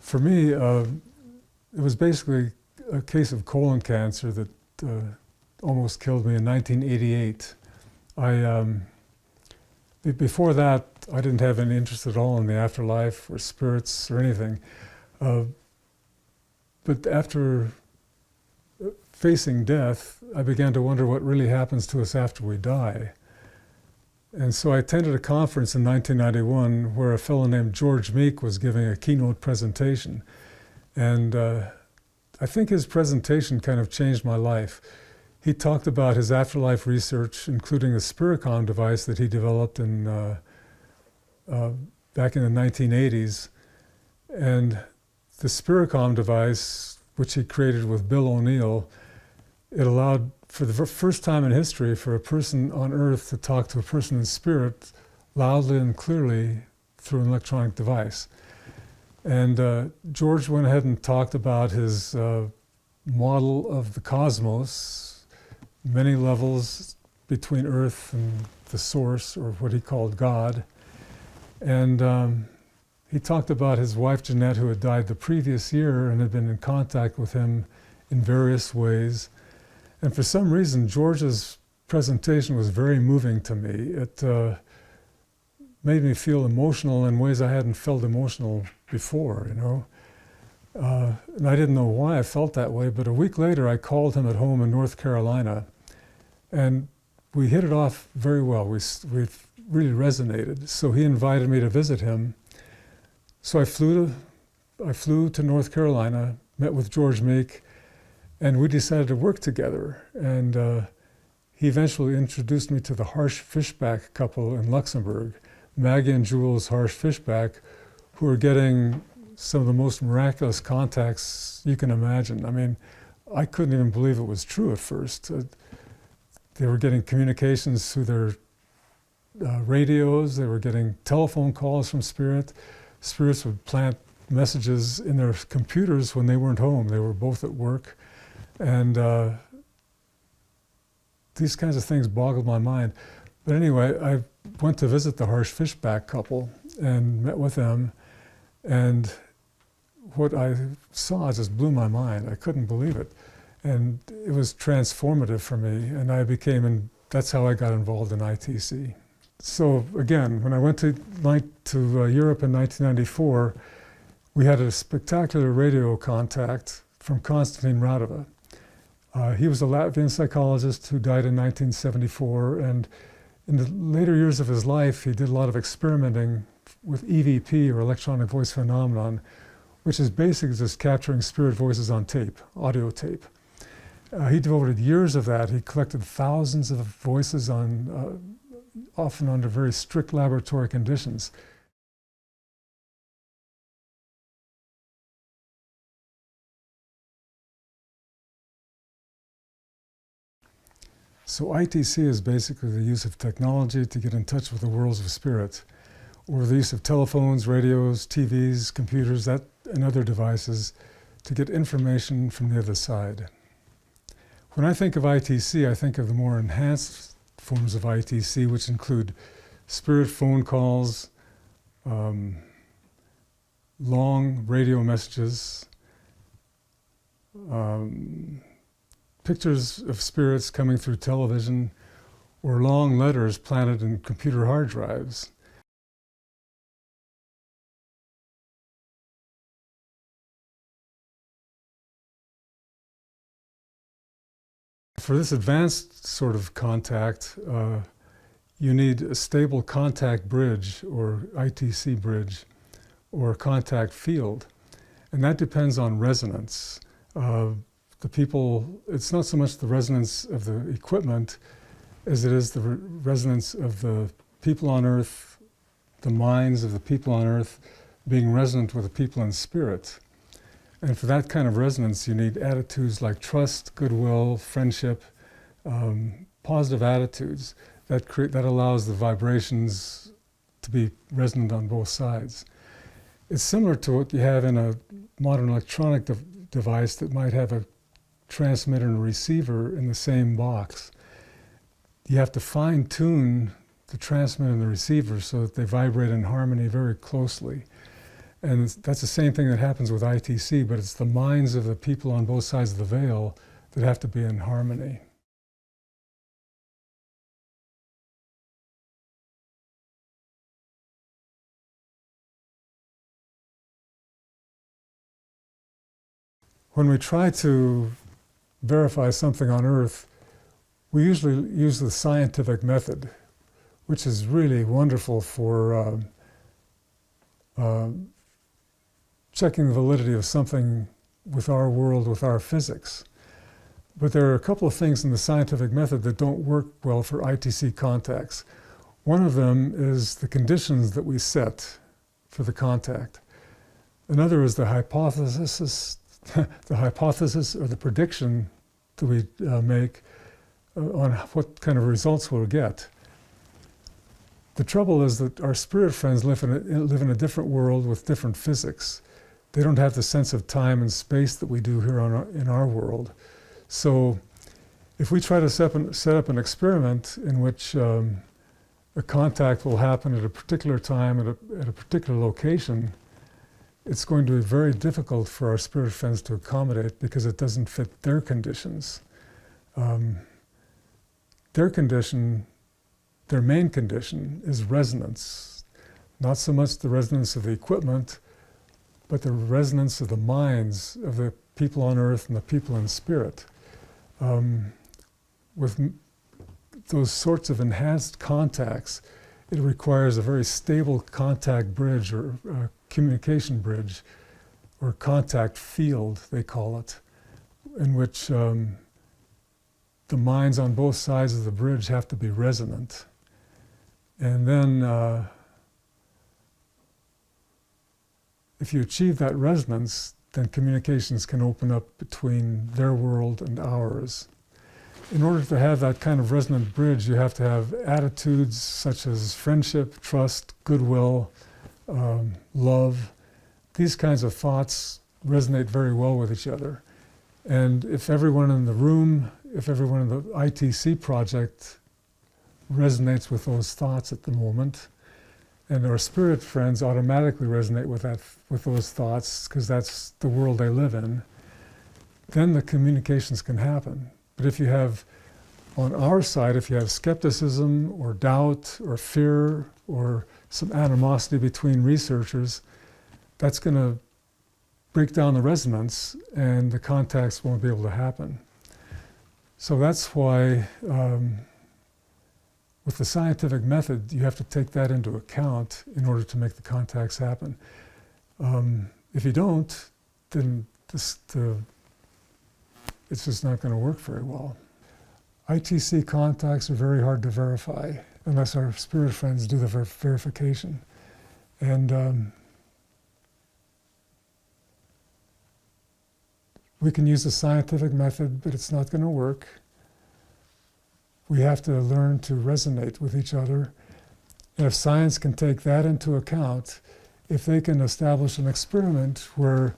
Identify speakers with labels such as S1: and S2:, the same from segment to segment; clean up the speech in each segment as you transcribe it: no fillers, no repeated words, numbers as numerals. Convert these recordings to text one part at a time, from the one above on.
S1: For me, it was basically a case of colon cancer that almost killed me in 1988. Before that, I didn't have any interest at all in the afterlife or spirits or anything. But after facing death, I began to wonder what really happens to us after we die. And so I attended a conference in 1991 where a fellow named George Meek was giving a keynote presentation. And I think his presentation kind of changed my life. He talked about his afterlife research, including a Spiricom device that he developed back in the 1980s. And the Spiricom device, which he created with Bill O'Neill, it allowed, for the first time in history, for a person on Earth to talk to a person in spirit loudly and clearly through an electronic device. And George went ahead and talked about his model of the cosmos, many levels between Earth and the source, or what he called God. And he talked about his wife, Jeanette, who had died the previous year and had been in contact with him in various ways. And for some reason, George's presentation was very moving to me. It made me feel emotional in ways I hadn't felt emotional before, you know. And I didn't know why I felt that way, but a week later I called him at home in North Carolina, and we hit it off very well. We really resonated. So he invited me to visit him. So I flew to North Carolina, met with George Meek, and we decided to work together. And he eventually introduced me to the Harsh Fishback couple in Luxembourg, Maggie and Jules Harsh Fishback, who are getting some of the most miraculous contacts you can imagine. I mean, I couldn't even believe it was true at first. They were getting communications through their radios, they were getting telephone calls from spirit. Spirits would plant messages in their computers when they weren't home. They were both at work. And these kinds of things boggled my mind. But anyway, I went to visit the Harsh Fishback couple and met with them. And what I saw just blew my mind. I couldn't believe it. And it was transformative for me. And that's how I got involved in ITC. So again, when I went to Europe in 1994, we had a spectacular radio contact from Konstantin Radova. He was a Latvian psychologist who died in 1974, and in the later years of his life, he did a lot of experimenting with EVP, or electronic voice phenomenon, which is basically just capturing spirit voices on tape, audio tape. He devoted years of that. He collected thousands of voices often under very strict laboratory conditions. So ITC is basically the use of technology to get in touch with the worlds of spirit, or the use of telephones, radios, TVs, computers, and other devices to get information from the other side. When I think of ITC, I think of the more enhanced forms of ITC, which include spirit phone calls, long radio messages, pictures of spirits coming through television, or long letters planted in computer hard drives. For this advanced sort of contact, you need a stable contact bridge, or ITC bridge, or contact field. And that depends on resonance. It's not so much the resonance of the equipment as it is the resonance of the people on Earth, the minds of the people on Earth being resonant with the people in spirit. And for that kind of resonance, you need attitudes like trust, goodwill, friendship, positive attitudes that allows the vibrations to be resonant on both sides. It's similar to what you have in a modern electronic device that might have a transmitter and a receiver in the same box. You have to fine-tune the transmitter and the receiver so that they vibrate in harmony very closely. And that's the same thing that happens with ITC, but it's the minds of the people on both sides of the veil that have to be in harmony. When we try to verify something on Earth, we usually use the scientific method, which is really wonderful for checking the validity of something with our world, with our physics. But there are a couple of things in the scientific method that don't work well for ITC contacts. One of them is the conditions that we set for the contact. Another is the hypothesis, the hypothesis or the prediction that we make on what kind of results we'll get. The trouble is that our spirit friends live in a different world with different physics. They don't have the sense of time and space that we do here in our world. So if we try to set up an experiment in which a contact will happen at a particular time at a particular location, it's going to be very difficult for our spirit friends to accommodate because it doesn't fit their conditions. Their main condition is resonance. Not so much the resonance of the equipment, but the resonance of the minds of the people on Earth and the people in spirit. With those sorts of enhanced contacts, it requires a very stable contact bridge or communication bridge, or contact field, they call it, in which the minds on both sides of the bridge have to be resonant. And then if you achieve that resonance, then communications can open up between their world and ours. In order to have that kind of resonant bridge, you have to have attitudes such as friendship, trust, goodwill, love. These kinds of thoughts resonate very well with each other. And if everyone in the room, if everyone in the ITC project resonates with those thoughts at the moment, and our spirit friends automatically resonate with those thoughts because that's the world they live in, then the communications can happen. But if you have, on our side, if you have skepticism or doubt or fear or some animosity between researchers, that's going to break down the resonance and the contacts won't be able to happen. So that's why with the scientific method, you have to take that into account in order to make the contacts happen. If you don't, then it's just not going to work very well. ITC contacts are very hard to verify unless our spirit friends do the verification. And we can use the scientific method, but it's not going to work. We have to learn to resonate with each other. And if science can take that into account, if they can establish an experiment where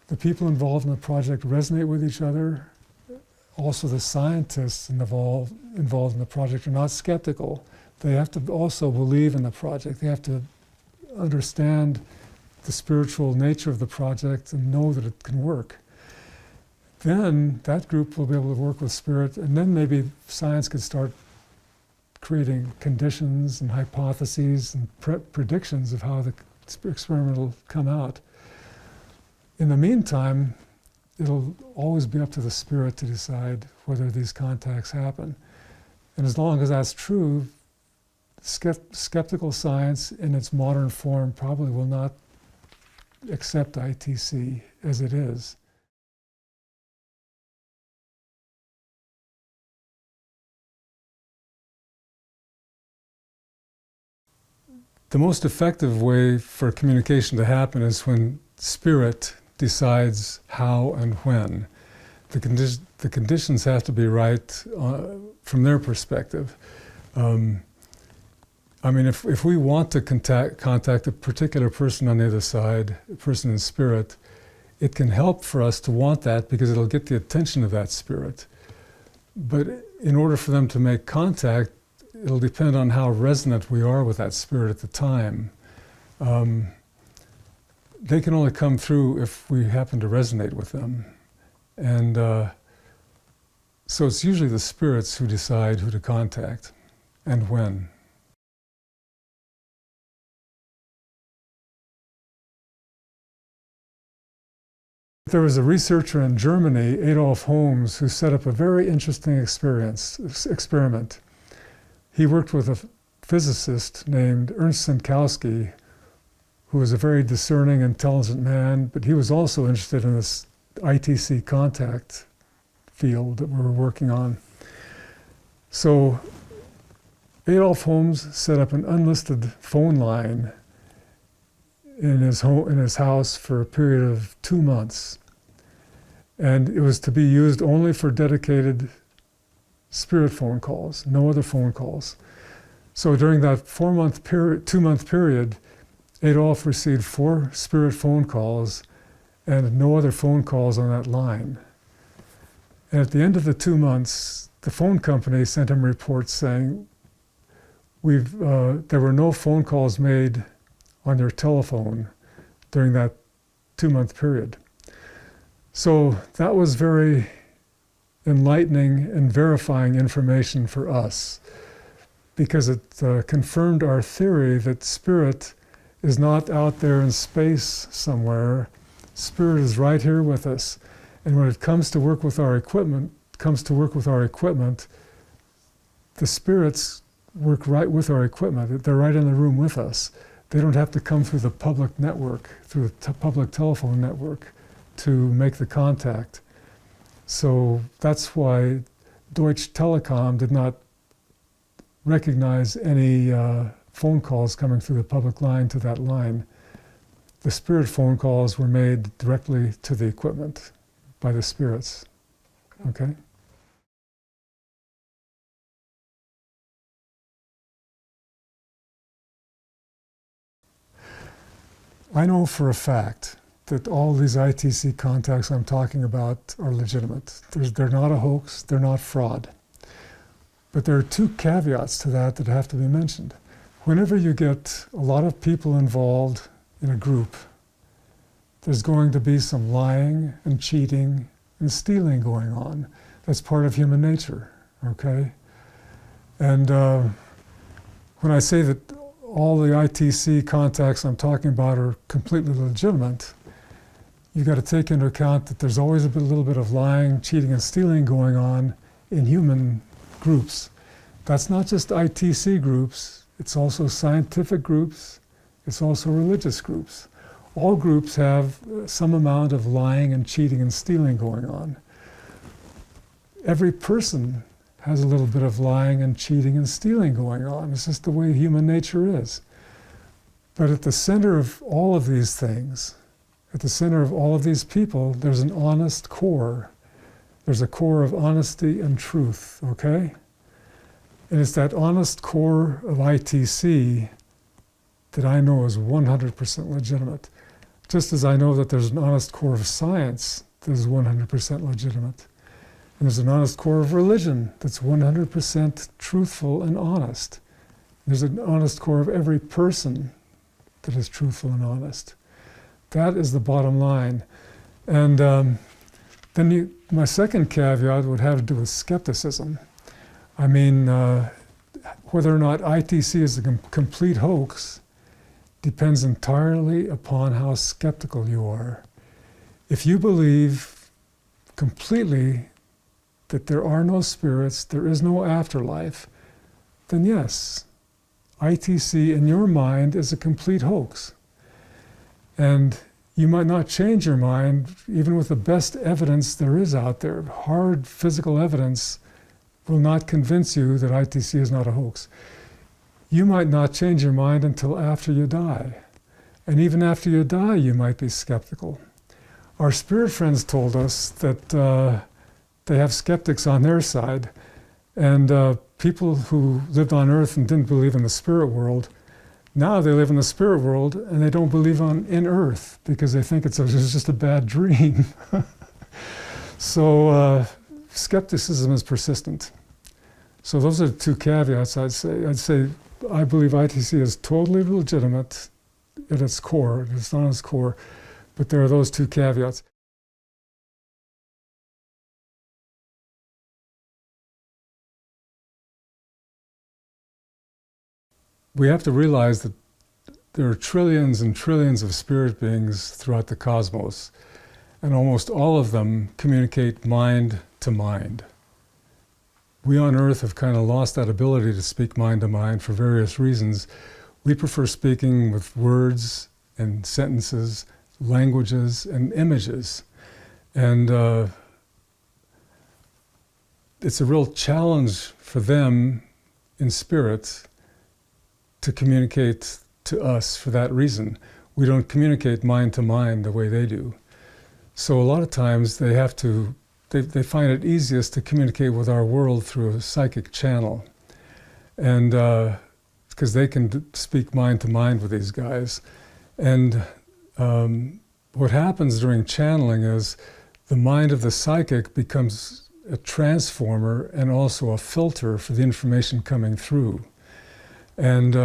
S1: the people involved in the project resonate with each other, also the scientists involved in the project are not skeptical. They have to also believe in the project. They have to understand the spiritual nature of the project and know that it can work. Then that group will be able to work with spirit, and then maybe science could start creating conditions and hypotheses and predictions of how the experiment will come out. In the meantime, it'll always be up to the spirit to decide whether these contacts happen. And as long as that's true, skeptical science in its modern form probably will not accept ITC as it is. The most effective way for communication to happen is when spirit decides how and when. The conditions have to be right from their perspective. I mean, if we want to contact a particular person on the other side, a person in spirit, it can help for us to want that because it'll get the attention of that spirit. But in order for them to make contact, it'll depend on how resonant we are with that spirit at the time. they can only come through if we happen to resonate with them. And so it's usually the spirits who decide who to contact and when. There was a researcher in Germany, Adolf Holmes, who set up a very interesting experiment. He worked with a physicist named Ernst Sinkowski, who was a very discerning, intelligent man, but he was also interested in this ITC contact field that we were working on. So Adolf Holmes set up an unlisted phone line in his house for a period of 2 months. And it was to be used only for dedicated spirit phone calls, no other phone calls. So during that 2-month period, Adolf received 4 spirit phone calls and no other phone calls on that line. And at the end of the 2 months, the phone company sent him reports saying, there were no phone calls made on your telephone during that 2-month period. So that was very enlightening and verifying information for us, because it confirmed our theory that spirit is not out there in space somewhere. Spirit is right here with us. And when it comes to work with our equipment, the spirits work right with our equipment. They're right in the room with us. They don't have to come through the public network, through the public telephone network to make the contact. So that's why Deutsche Telekom did not recognize any phone calls coming through the public line to that line. The spirit phone calls were made directly to the equipment by the spirits. Okay? I know for a fact that all these ITC contacts I'm talking about are legitimate. They're not a hoax, they're not fraud. But there are 2 caveats to that have to be mentioned. Whenever you get a lot of people involved in a group, there's going to be some lying and cheating and stealing going on. That's part of human nature, okay? And when I say that all the ITC contacts I'm talking about are completely legitimate, you've got to take into account that there's always a little bit of lying, cheating, and stealing going on in human groups. That's not just ITC groups, it's also scientific groups, it's also religious groups. All groups have some amount of lying and cheating and stealing going on. Every person has a little bit of lying and cheating and stealing going on. It's just the way human nature is. But at the center of all of these things, at the center of all of these people, there's an honest core. There's a core of honesty and truth, okay? And it's that honest core of ITC that I know is 100% legitimate. Just as I know that there's an honest core of science that is 100% legitimate. And there's an honest core of religion that's 100% truthful and honest. There's an honest core of every person that is truthful and honest. That is the bottom line. And then my second caveat would have to do with skepticism. I mean, whether or not ITC is a complete hoax depends entirely upon how skeptical you are. If you believe completely that there are no spirits, there is no afterlife, then yes, ITC in your mind is a complete hoax. And you might not change your mind, even with the best evidence there is out there. Hard physical evidence will not convince you that ITC is not a hoax. You might not change your mind until after you die. And even after you die, you might be skeptical. Our spirit friends told us that they have skeptics on their side, and people who lived on Earth and didn't believe in the spirit world, now they live in the spirit world and they don't believe in Earth because they think it's just a bad dream. So skepticism is persistent. So those are 2 caveats I'd say. I believe ITC is totally legitimate at its core. It's not its core, but there are those two caveats. We have to realize that there are trillions and trillions of spirit beings throughout the cosmos, and almost all of them communicate mind to mind. We on Earth have kind of lost that ability to speak mind to mind for various reasons. We prefer speaking with words and sentences, languages and images. And it's a real challenge for them in spirit to communicate to us for that reason. We don't communicate mind to mind the way they do. So a lot of times they have to, they find it easiest to communicate with our world through a psychic channel. And because they can speak mind to mind with these guys. And what happens during channeling is the mind of the psychic becomes a transformer and also a filter for the information coming through. And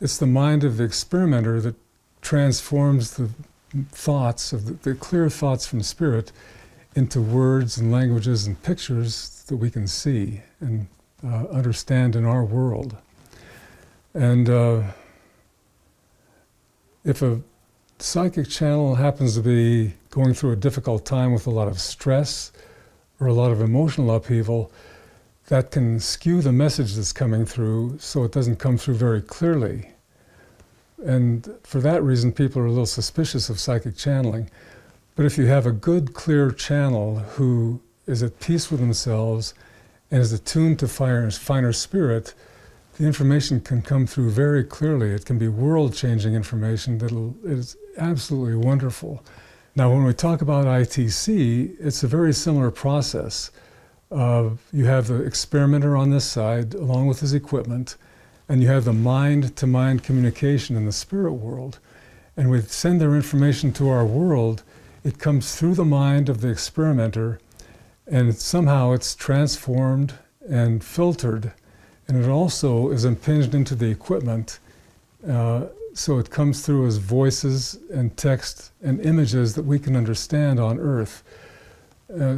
S1: it's the mind of the experimenter that transforms the thoughts, of the clear thoughts from spirit, into words and languages and pictures that we can see and understand in our world. And if a psychic channel happens to be going through a difficult time with a lot of stress or a lot of emotional upheaval, that can skew the message that's coming through so it doesn't come through very clearly. And for that reason, people are a little suspicious of psychic channeling. But if you have a good, clear channel who is at peace with themselves and is attuned to finer spirit, the information can come through very clearly. It can be world-changing information that is absolutely wonderful. Now, when we talk about ITC, it's a very similar process. You have the experimenter on this side, along with his equipment, and you have the mind-to-mind communication in the spirit world. And we send their information to our world. It comes through the mind of the experimenter, and somehow it's transformed and filtered, and it also is impinged into the equipment, so it comes through as voices and text and images that we can understand on Earth.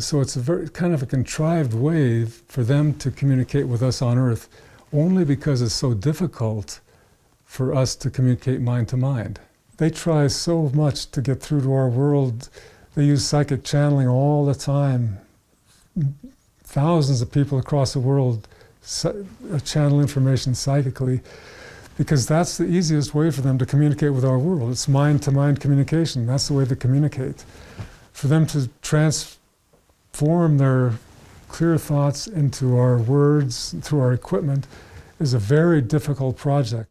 S1: So it's a very kind of a contrived way for them to communicate with us on Earth, only because it's so difficult for us to communicate mind to mind. They try so much to get through to our world. They use psychic channeling all the time. Thousands of people across the world channel information psychically, because that's the easiest way for them to communicate with our world. It's mind-to-mind communication. That's the way they communicate. For them to transform their clear thoughts into our words through our equipment is a very difficult project.